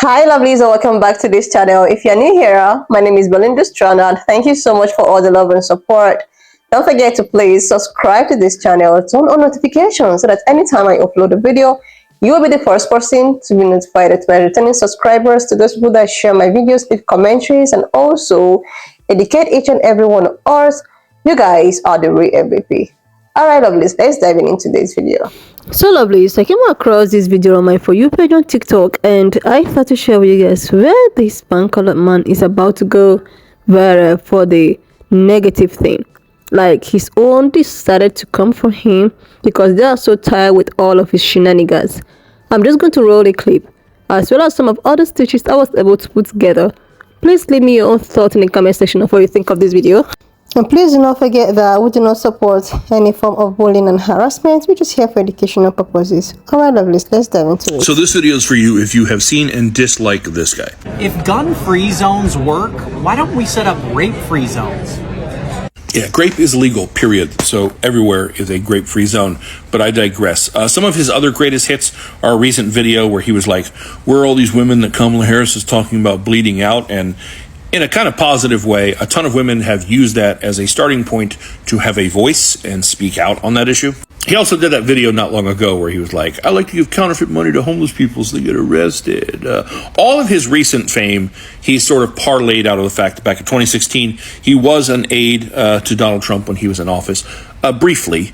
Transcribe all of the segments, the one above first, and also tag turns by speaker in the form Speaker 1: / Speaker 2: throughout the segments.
Speaker 1: Hi lovelies, and welcome back to this channel. If you're new here, my name is Belinda Strana. Thank you so much for all the love and support. Don't forget to please subscribe to this channel, turn on notifications so that anytime I upload a video, you will be the first person to be notified. To my returning subscribers, to those people that share my videos, leave commentaries, and also educate each and every one of us, you guys are the real MVP. Alright lovelies, let's dive into today's video.
Speaker 2: So lovelies, I came across this video on my For You page on TikTok, and I thought to share with you guys where this pan-colored man is about to go viral for the negative thing. Like, his own decided to come for him because they are so tired with all of his shenanigans. I'm just going to roll a clip as well as some of other stitches I was able to put together. Please leave me your own thoughts in the comment section of what you think of this video. And please do not forget that we do not support any form of bullying and harassment. We're just here for educational purposes. Alright lovelies, let's dive into it.
Speaker 3: So this video is for you if you have seen and dislike this guy.
Speaker 4: If gun-free zones work, why don't we set up rape-free zones?
Speaker 3: Yeah, grape is legal, period. So everywhere is a grape-free zone. But I digress. Some of his other greatest hits are a recent video where he was like, where are all these women that Kamala Harris is talking about bleeding out? And in a kind of positive way, a ton of women have used that as a starting point to have a voice and speak out on that issue. He also did that video not long ago where he was like, I like to give counterfeit money to homeless people so they get arrested. All of his recent fame, he sort of parlayed out of the fact that back in 2016, he was an aide to Donald Trump when he was in office. Briefly,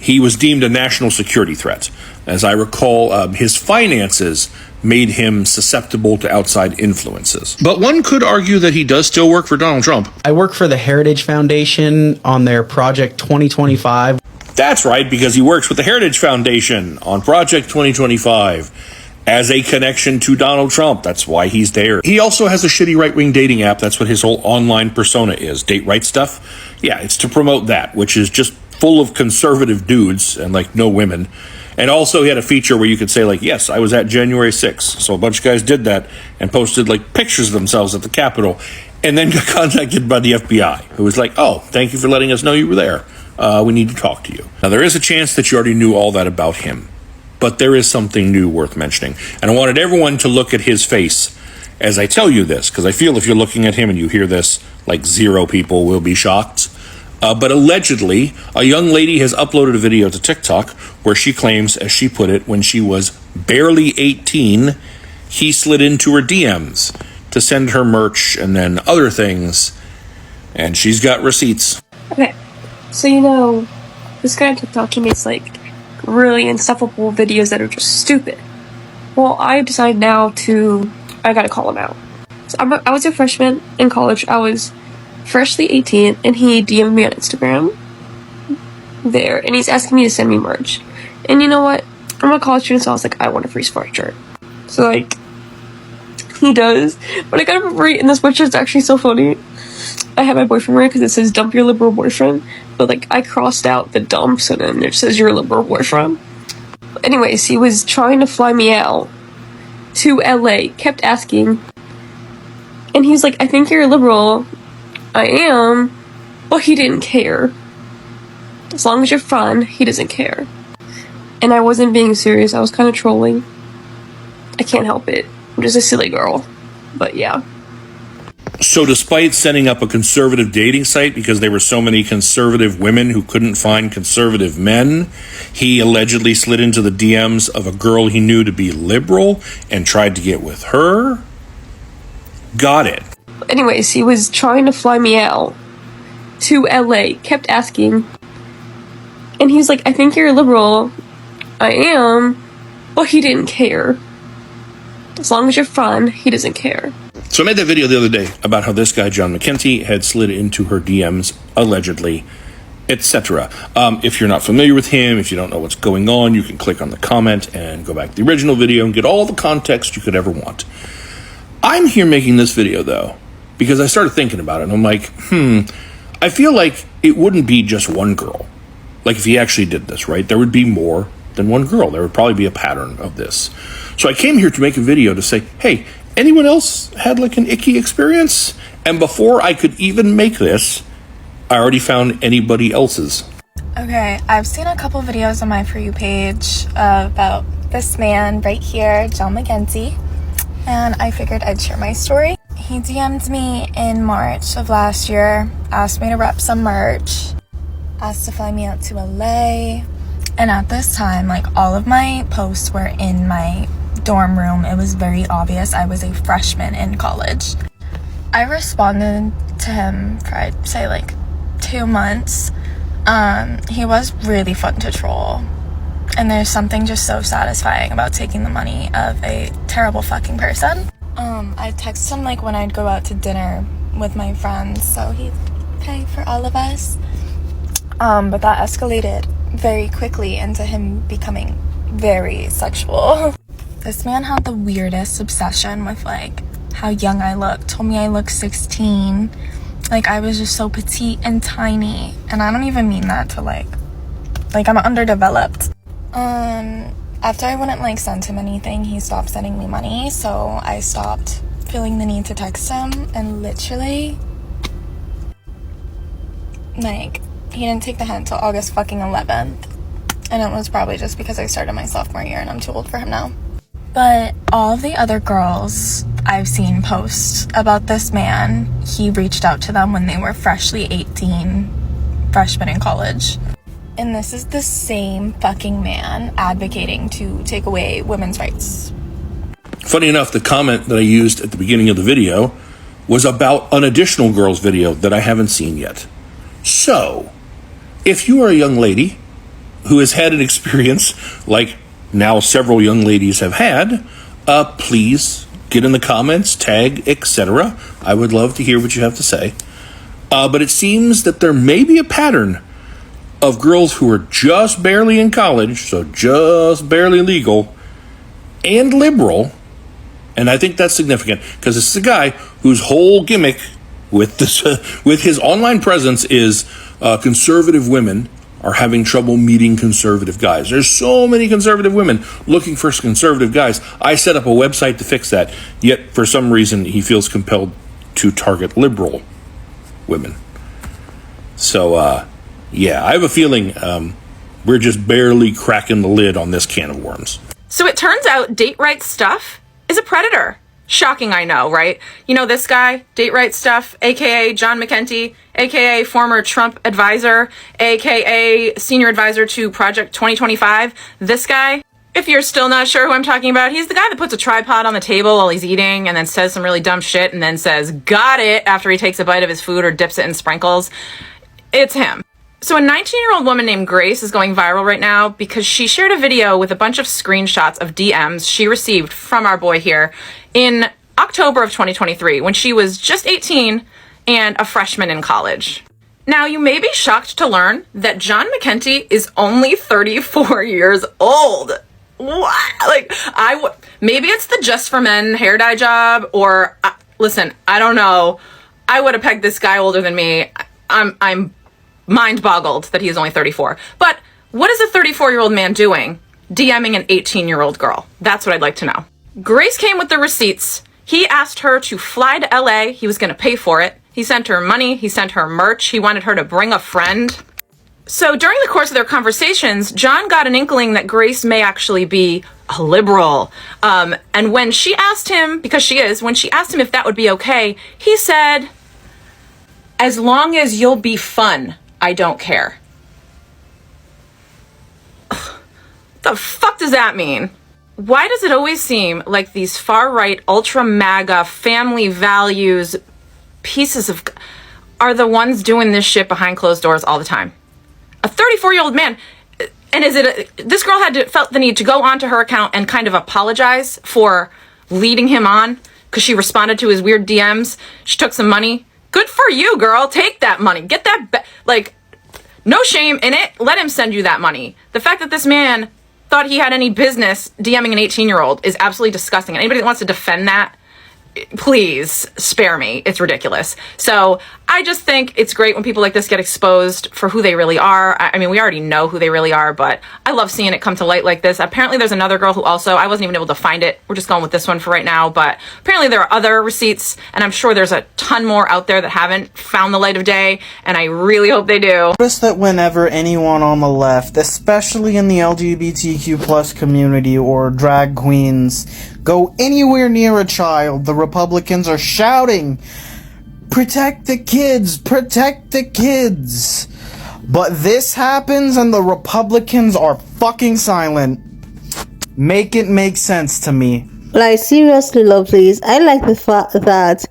Speaker 3: he was deemed a national security threat. As I recall, his finances made him susceptible to outside influences. But one could argue that he does still work for Donald Trump.
Speaker 4: I work for the Heritage Foundation on their Project 2025.
Speaker 3: That's right, because he works with the Heritage Foundation on Project 2025 as a connection to Donald Trump. That's why he's there. He also has a shitty right-wing dating app. That's what his whole online persona is. Date right stuff. Yeah, it's to promote that, which is just full of conservative dudes and like no women. And also he had a feature where you could say like, yes, I was at January 6th. So a bunch of guys did that and posted like pictures of themselves at the Capitol and then got contacted by the FBI, who was like, oh, thank you for letting us know you were there. We need to talk to you. Now, there is a chance that you already knew all that about him, but there is something new worth mentioning. And I wanted everyone to look at his face as I tell you this, because I feel if you're looking at him and you hear this, like 0 people will be shocked. But allegedly, a young lady has uploaded a video to TikTok where she claims, as she put it, when she was barely 18, he slid into her DMs to send her merch and then other things. And she's got receipts.
Speaker 5: Okay, so this guy on TikTok, he makes like really insufferable videos that are just stupid. Well, I decided now I gotta call him out. So I was a freshman in college. I was freshly 18, and he DM'd me on Instagram there, and he's asking me to send me merch. And you know what? I'm a college student, so I was like, I want a free sweatshirt. So like, he does. But I got him free, and this sweatshirt's actually so funny. I had my boyfriend wear it because it says dump your liberal boyfriend, but like I crossed out the dumps and then it says your liberal boyfriend. But anyways, he was trying to fly me out to LA, kept asking, and he's like, I think you're a liberal. I am, but he didn't care. As long as you're fun, he doesn't care. And I wasn't being serious, I was kind of trolling. I can't help it. I'm just a silly girl. But yeah.
Speaker 3: So despite setting up a conservative dating site because there were so many conservative women who couldn't find conservative men, he allegedly slid into the DMs of a girl he knew to be liberal and tried to get with her? Got it.
Speaker 5: Anyways, he was trying to fly me out to LA, kept asking, and he's like, I think you're a liberal. I am, but he didn't care. As long as you're fun, he doesn't care.
Speaker 3: So I made that video the other day about how this guy, John McKenty, had slid into her DMs, allegedly, etc. If you're not familiar with him, if you don't know what's going on, you can click on the comment and go back to the original video and get all the context you could ever want. I'm here making this video, though, because I started thinking about it, and I'm like, I feel like it wouldn't be just one girl. Like, if he actually did this, right, there would be more than one girl. There would probably be a pattern of this. So I came here to make a video to say, hey, anyone else had like an icky experience? And before I could even make this, I already found anybody else's.
Speaker 6: Okay, I've seen a couple videos on my For You page about this man right here, John McKenty. and I figured I'd share my story. He DM'd me in March of last year, asked me to rep some merch, asked to fly me out to LA, and at this time, like, all of my posts were in my dorm room. It was very obvious I was a freshman in college. I responded to him for, I'd say, like 2 months. He was really fun to troll, and there's something just so satisfying about taking the money of a terrible fucking person. I'd text him like when I'd go out to dinner with my friends, so he'd pay for all of us. But that escalated very quickly into him becoming very sexual. This man had the weirdest obsession with like how young I looked. Told me I looked 16. Like, I was just so petite and tiny, and I don't even mean that to like I'm underdeveloped. After I wouldn't like send him anything, he stopped sending me money, so I stopped feeling the need to text him, and literally, like, he didn't take the hint till August fucking 11th, and it was probably just because I started my sophomore year and I'm too old for him now. But all of the other girls I've seen post about this man, he reached out to them when they were freshly 18, freshmen in college. And this is the same fucking man advocating to take away women's rights.
Speaker 3: Funny enough, the comment that I used at the beginning of the video was about an additional girl's video that I haven't seen yet. So, if you are a young lady who has had an experience like now several young ladies have had, please get in the comments, tag, etc. I would love to hear what you have to say. But it seems that there may be a pattern of girls who are just barely in college, so just barely legal, and liberal. And I think that's significant, because this is a guy whose whole gimmick with this, with his online presence is conservative women are having trouble meeting conservative guys. There's so many conservative women looking for conservative guys. I set up a website to fix that, yet for some reason he feels compelled to target liberal women. So, yeah, I have a feeling we're just barely cracking the lid on this can of worms.
Speaker 7: So it turns out Date Right Stuff is a predator. Shocking, I know, right? You know this guy, Date Right Stuff, aka John McEntee, aka former Trump advisor, aka senior advisor to Project 2025. This guy, if you're still not sure who I'm talking about, he's the guy that puts a tripod on the table while he's eating and then says some really dumb shit and then says, "Got it," after he takes a bite of his food or dips it in sprinkles. It's him. So a 19-year-old woman named Grace is going viral right now because she shared a video with a bunch of screenshots of DMs she received from our boy here in October of 2023 when she was just 18 and a freshman in college. Now, you may be shocked to learn that John McEntee is only 34 years old. What? Like, maybe it's the Just for Men hair dye job, or listen, I don't know. I would have pegged this guy older than me. I'm mind boggled that he is only 34. But what is a 34-year-old man doing DMing an 18-year-old girl? That's what I'd like to know. Grace came with the receipts. He asked her to fly to LA. He was going to pay for it. He sent her money. He sent her merch. He wanted her to bring a friend. So during the course of their conversations, John got an inkling that Grace may actually be a liberal. And when she asked him, because she is, when she asked him if that would be okay, he said, "As long as you'll be fun, I don't care." Ugh, the fuck does that mean? Why does it always seem like these far-right, ultra-MAGA, family values pieces of are the ones doing this shit behind closed doors all the time? A 34-year-old man, and this girl felt the need to go onto her account and kind of apologize for leading him on because she responded to his weird DMs. She took some money. Good for you, girl. Take that money. Get that, no shame in it. Let him send you that money. The fact that this man thought he had any business DMing an 18-year-old is absolutely disgusting. And anybody that wants to defend that, please spare me. It's ridiculous. So I just think it's great when people like this get exposed for who they really are. I mean, we already know who they really are, but I love seeing it come to light like this. Apparently, there's another girl who also, I wasn't even able to find it. We're just going with this one for right now, but apparently there are other receipts, and I'm sure there's a ton more out there that haven't found the light of day, and I really hope they do.
Speaker 8: Notice that whenever anyone on the left, especially in the LGBTQ plus community or drag queens, go anywhere near a child, the Republicans are shouting, "Protect the kids! Protect the kids!" But this happens and the Republicans are fucking silent. Make it make sense to me.
Speaker 2: Like, seriously, lovelies, I like the fact that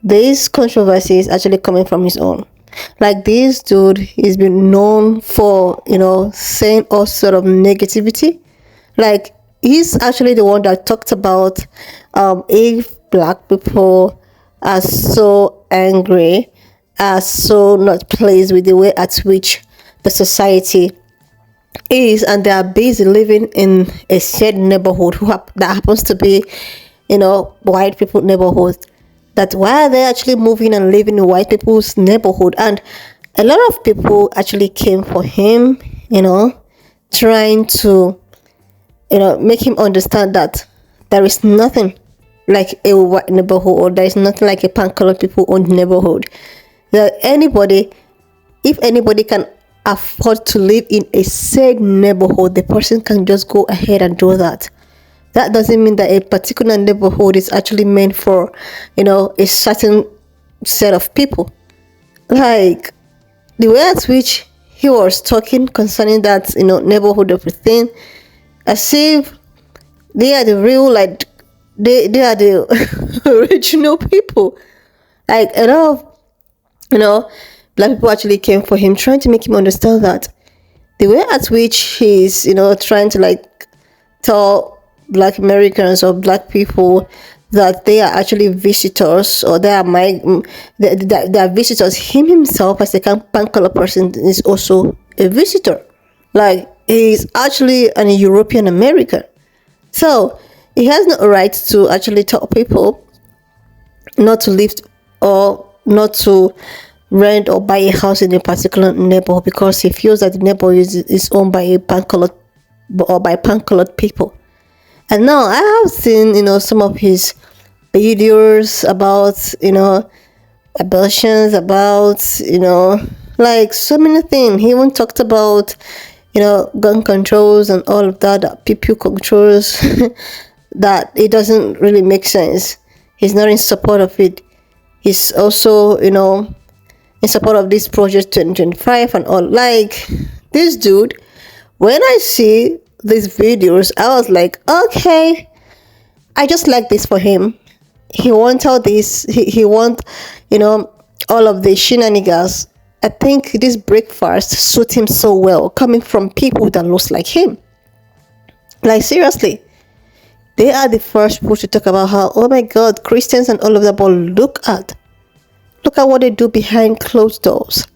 Speaker 2: this controversy is actually coming from his own. Like, this dude, he's been known for, saying all sort of negativity. Like, he's actually the one that talked about if black people are so angry, are so not pleased with the way at which the society is, and they are busy living in a shared neighborhood that happens to be, white people neighborhood. That why are they actually moving and living in white people's neighborhood? And a lot of people actually came for him, trying to, make him understand that there is nothing like a white neighborhood, or there is nothing like a pan-colored people owned neighborhood. That if anybody can afford to live in a said neighborhood, the person can just go ahead and do that. That doesn't mean that a particular neighborhood is actually meant for, a certain set of people. Like, the way at which he was talking concerning that, neighborhood of a thing, as if they are the real, like, they are the original people. Like, a lot of, black people actually came for him, trying to make him understand that the way at which he's, trying to, like, tell black Americans or black people that they are actually visitors, or they are visitors. Him himself, as a pan-color person, is also a visitor. Like, he's actually an European American, so he has no right to actually tell people not to live or not to rent or buy a house in a particular neighborhood because he feels that the neighborhood is owned by a pan-colored or by pan-colored people. And now I have seen, some of his videos about, abortions, about, like so many things. He even talked about, gun controls and all of that Pe.Ple controls, that it doesn't really make sense. He's not in support of it. He's also, in support of this project 2025 and all. Like, this dude, when I see these videos, I was like, okay, I just like this for him. He wants all this, he wants, all of the shenanigans. I think this breakfast suits him so well, coming from people that looks like him. Like, seriously, they are the first people to talk about how, oh my God, Christians and all of that, but look at what they do behind closed doors,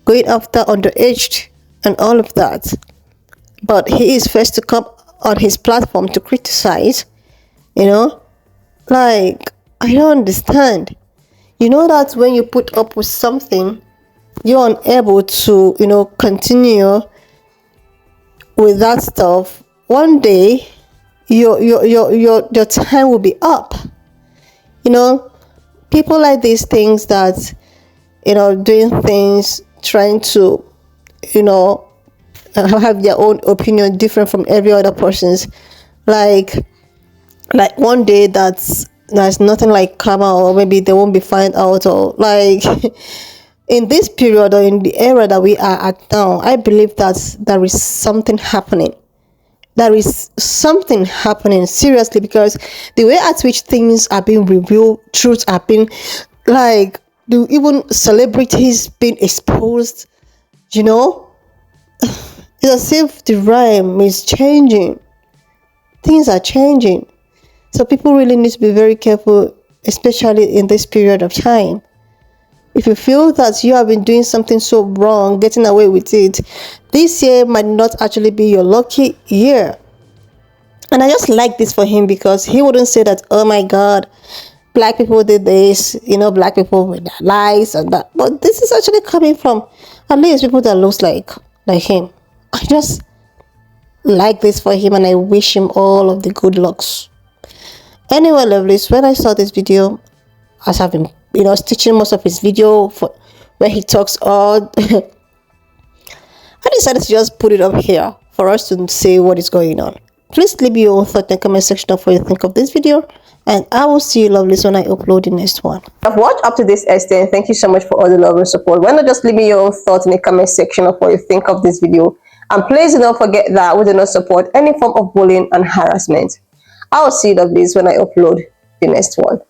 Speaker 2: going after underaged and all of that. But he is first to come on his platform to criticize, like, I don't understand. That when you put up with something, you're unable to, continue with that stuff. One day, your time will be up. People like these things that, doing things, trying to, have their own opinion different from every other person's. Like one day there's nothing like karma, or maybe they won't be found out, or like in this period or in the era that we are at now, I believe that there is something happening. There is something happening, seriously, because the way at which things are being revealed, truths are being, like, do even celebrities being exposed, it's as if the rhyme is changing. Things are changing. So people really need to be very careful, especially in this period of time. If you feel that you have been doing something so wrong, getting away with it, this year might not actually be your lucky year. And I just like this for him, because he wouldn't say that, oh my God, black people did this, black people with their lies and that. But this is actually coming from at least people that looks like him. I just like this for him, and I wish him all of the good lucks. Anyway, lovelies, when I saw this video, as I've been, stitching most of his video for where he talks odd, I decided to just put it up here for us to see what is going on. Please leave your own thought in the comment section of what you think of this video, and I will see you, lovelies, when I upload the next one.
Speaker 1: I've watched up to this extent. Thank you so much for all the love and support. Why not just leave me your own thoughts in the comment section of what you think of this video, and please do not forget that we do not support any form of bullying and harassment. I will see you, lovelies, when I upload the next one.